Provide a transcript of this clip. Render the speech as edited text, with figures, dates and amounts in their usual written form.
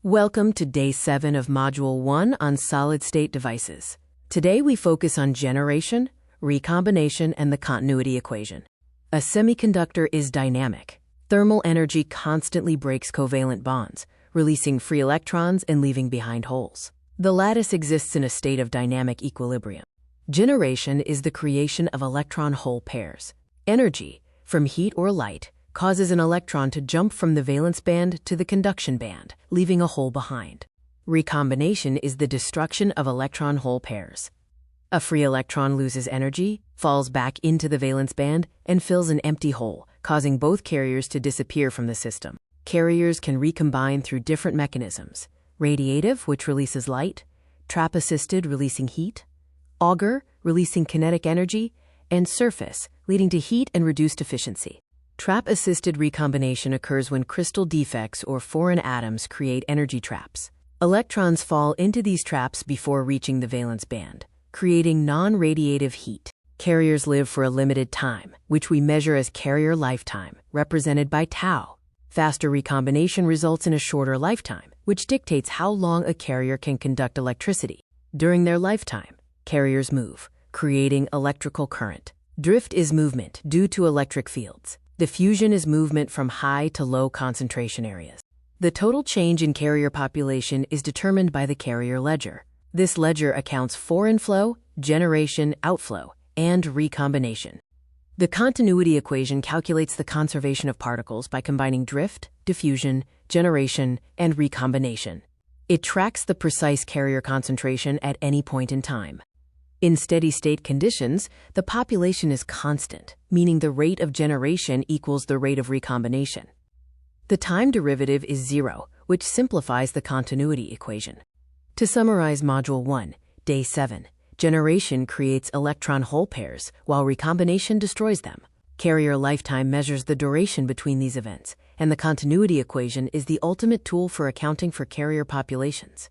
Welcome to Day 7 of Module 1 on solid-state devices. Today we focus on generation, recombination, and the continuity equation. A semiconductor is dynamic. Thermal energy constantly breaks covalent bonds, releasing free electrons and leaving behind holes. The lattice exists in a state of dynamic equilibrium. Generation is the creation of electron-hole pairs. Energy, from heat or light, causes an electron to jump from the valence band to the conduction band, leaving a hole behind. Recombination is the destruction of electron-hole pairs. A free electron loses energy, falls back into the valence band, and fills an empty hole, causing both carriers to disappear from the system. Carriers can recombine through different mechanisms: radiative, which releases light; trap-assisted, releasing heat; auger, releasing kinetic energy; and surface, leading to heat and reduced efficiency. Trap-assisted recombination occurs when crystal defects or foreign atoms create energy traps. Electrons fall into these traps before reaching the valence band, creating non-radiative heat. Carriers live for a limited time, which we measure as carrier lifetime, represented by tau. Faster recombination results in a shorter lifetime, which dictates how long a carrier can conduct electricity. During their lifetime, carriers move, creating electrical current. Drift is movement due to electric fields. Diffusion is movement from high to low concentration areas. The total change in carrier population is determined by the carrier ledger. This ledger accounts for inflow, generation, outflow, and recombination. The continuity equation calculates the conservation of particles by combining drift, diffusion, generation, and recombination. It tracks the precise carrier concentration at any point in time. In steady-state conditions, the population is constant, meaning the rate of generation equals the rate of recombination. The time derivative is zero, which simplifies the continuity equation. To summarize Module 1, Day 7, generation creates electron-hole pairs, while recombination destroys them. Carrier lifetime measures the duration between these events, and the continuity equation is the ultimate tool for accounting for carrier populations.